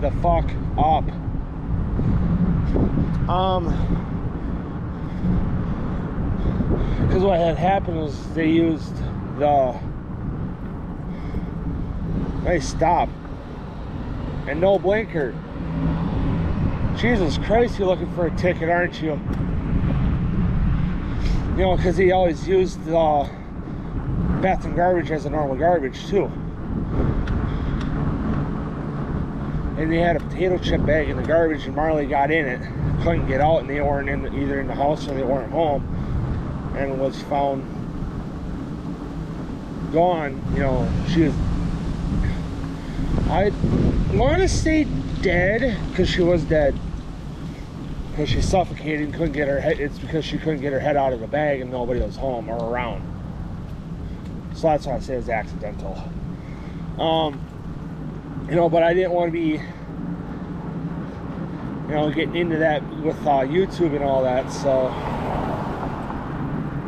the fuck up. Because what had happened was they used the... Nice stop. And no blinker. Jesus Christ, you're looking for a ticket, aren't you? You know, because he always used the bathroom garbage as a normal garbage, too. And they had a potato chip bag in the garbage, and Marley got in it. Couldn't get out, and they weren't either in the house or they weren't home. And was found gone. You know, she was... I want to say dead, because she was dead. Because she suffocated and couldn't get her head. It's because she couldn't get her head out of the bag and nobody was home or around. So that's why I say it was accidental. You know, but I didn't want to be, you know, getting into that with YouTube and all that. So,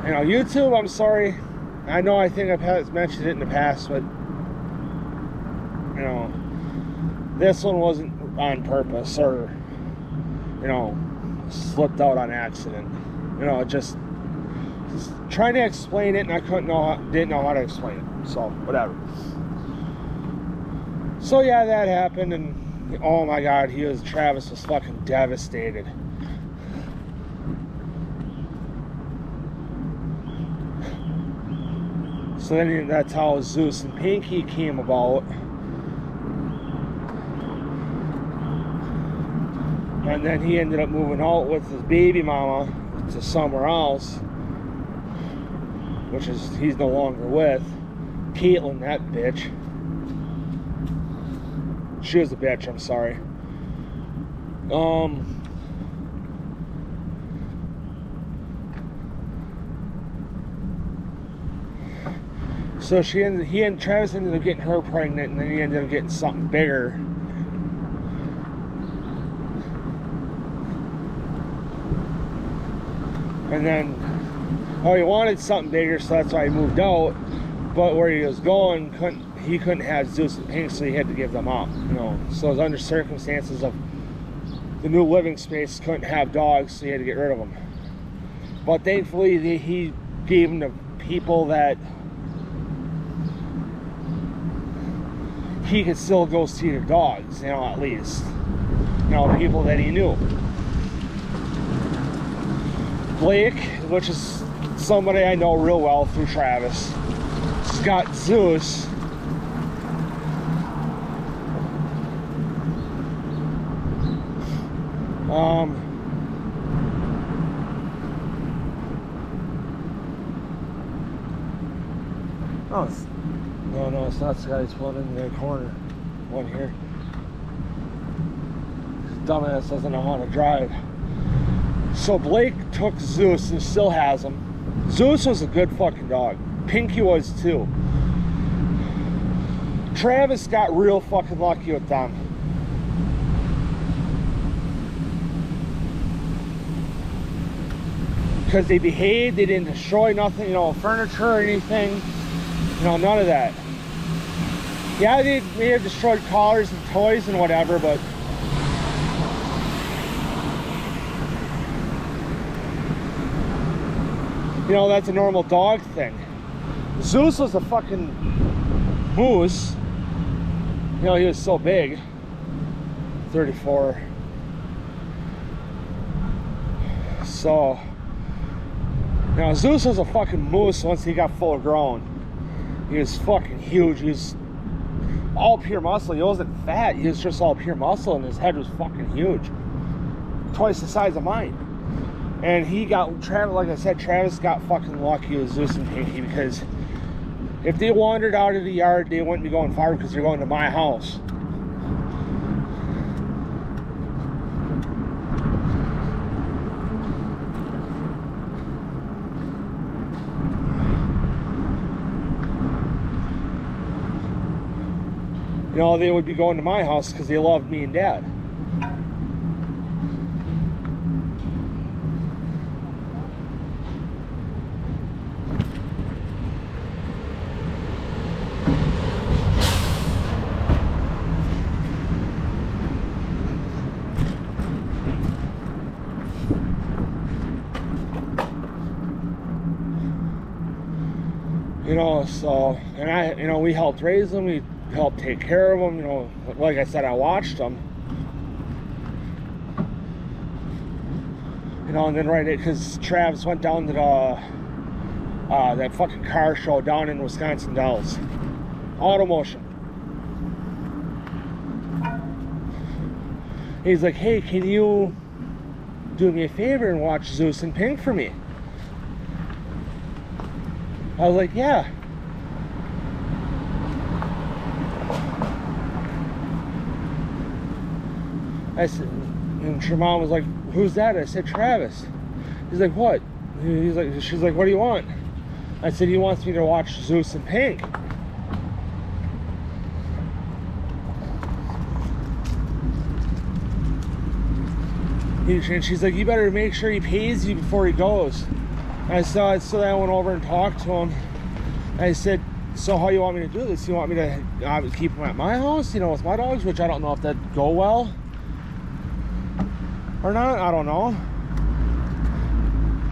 you know, YouTube, I'm sorry. I know I think I've mentioned it in the past, but, you know, this one wasn't on purpose or, you know, slipped out on accident. You know, just trying to explain it, and I didn't know how to explain it. So whatever. So yeah, that happened, and oh my God, Travis was fucking devastated. So then that's how Zeus and Pinky came about. And then he ended up moving out with his baby mama to somewhere else, which is he's no longer with. Caitlin, that bitch. She was a bitch, I'm sorry. So Travis ended up getting her pregnant, and then he ended up getting something bigger. And then, he wanted something bigger, so that's why he moved out. But where he was going, he couldn't have Zeus and Pink, so he had to give them up. You know, so it was under circumstances of the new living space couldn't have dogs, so he had to get rid of them. But thankfully, he gave them to people that he could still go see the dogs. You know, at least, you know, people that he knew. Blake, which is somebody I know real well through Travis. Scott Zeus. Oh, no, it's not Scotty's one in the corner. One here. Dumbass doesn't know how to drive. So Blake took Zeus and still has him. Zeus was a good fucking dog. Pinky was too. Travis got real fucking lucky with them. Because they behaved, they didn't destroy nothing, you know, furniture or anything. You know, none of that. Yeah, they may have destroyed collars and toys and whatever, but you know, that's a normal dog thing. Zeus was a fucking moose. You know, he was so big. 34. So, you know, Zeus was a fucking moose once he got full grown. He was fucking huge. He was all pure muscle. He wasn't fat. He was just all pure muscle, and his head was fucking huge. Twice the size of mine. And he got, like I said, Travis got fucking lucky with Zeus and Pinky, because if they wandered out of the yard, they wouldn't be going far because they're going to my house. You know, they would be going to my house because they loved me and Dad. You know, so, and you know, we helped raise them, we helped take care of them, you know, like I said, I watched them. You know, and then because Travis went down to that fucking car show down in Wisconsin Dells. Automotion. He's like, hey, can you do me a favor and watch Zeus and Pink for me? I was like, yeah. I said, and your mom was like, who's that? I said, Travis. He's like, what? She's like, what do you want? I said, he wants me to watch Zeus and Pink. And she's like, you better make sure he pays you before he goes. And so I went over and talked to him. I said, so how you want me to do this? You want me to keep him at my house, you know, with my dogs, which I don't know if that'd go well or not. I don't know.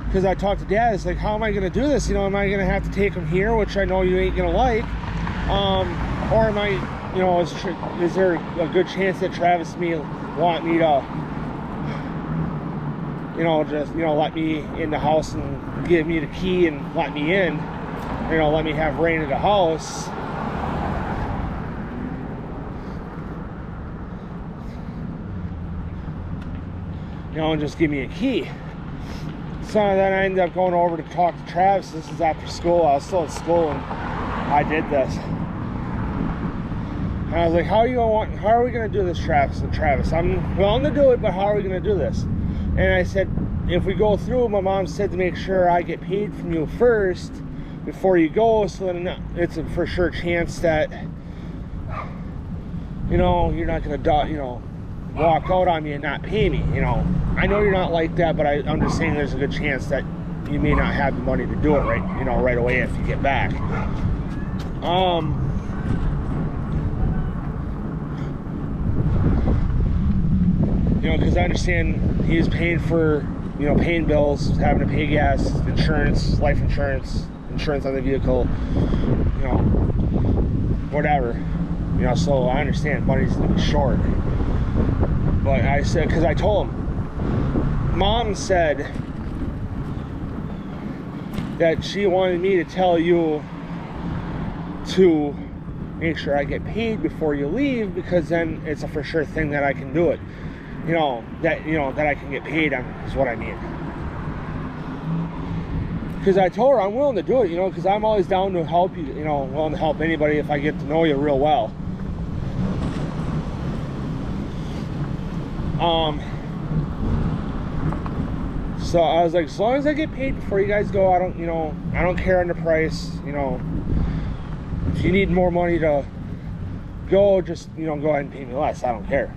Because I talked to Dad, it's like, how am I going to do this? You know, am I going to have to take him here, which I know you ain't going to like? Or am I, you know, is there a good chance that Travis may want me to, you know, just, you know, let me in the house and give me the key and let me in, you know, let me have reign of the house. You know, and just give me a key. So then I ended up going over to talk to Travis. This is after school. I was still at school and I did this. And I was like, how are we going to do this, Travis? And Travis, I'm willing to do it, but how are we going to do this? And I said, if we go through, my mom said to make sure I get paid from you first before you go, so then it's a for sure chance that, you know, you're not going to, you know, walk out on me and not pay me. You know, I know you're not like that, but I'm just saying there's a good chance that you may not have the money to do it right away if you get back. You know, because I understand he was paying for, you know, paying bills, having to pay gas, insurance, life insurance, insurance on the vehicle, you know, whatever. You know, so I understand money's gonna be short. But I said, because I told him, Mom said that she wanted me to tell you to make sure I get paid before you leave, because then it's a for sure thing that I can do it. You know, that I can get paid on is what I mean. Because I told her I'm willing to do it, you know, because I'm always down to help you, you know, willing to help anybody if I get to know you real well. So I was like, as long as I get paid before you guys go, I don't care on the price, you know. If you need more money to go, just, you know, go ahead and pay me less. I don't care.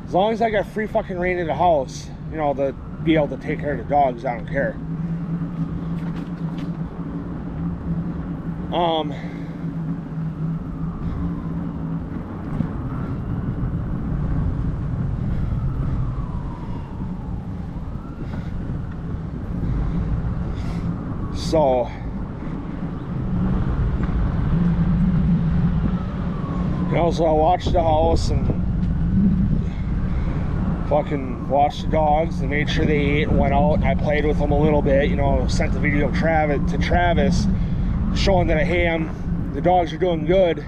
As long as I got free fucking reign in the house, you know, to be able to take care of the dogs, I don't care. So you know, so I watched the house and fucking watched the dogs and made sure they ate and went out. I played with them a little bit, you know, sent the video of Travis showing that, hey, the dogs are doing good.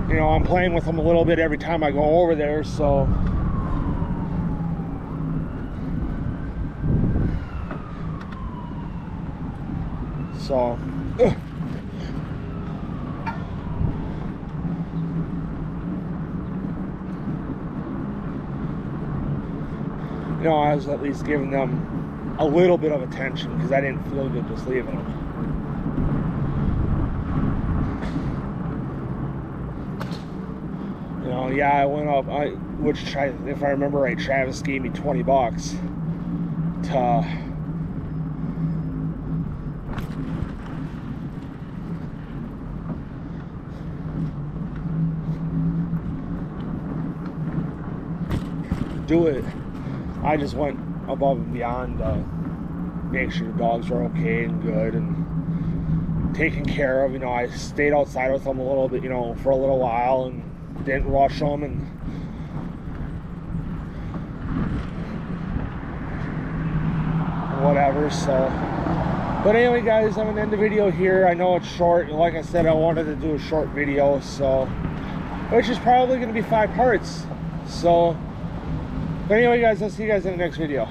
You know, I'm playing with them a little bit every time I go over there, so you know, I was at least giving them a little bit of attention because I didn't feel good just leaving them. You know, yeah, I went up, if I remember right, Travis gave me $20 to do it. I just went above and beyond to make sure the dogs are okay and good, and taken care of. You know, I stayed outside with them a little bit, you know, for a little while and didn't rush them and whatever. So, but anyway, guys, I'm gonna end the video here. I know it's short. Like I said, I wanted to do a short video, so which is probably gonna be 5 parts. So, but anyway, guys, I'll see you guys in the next video.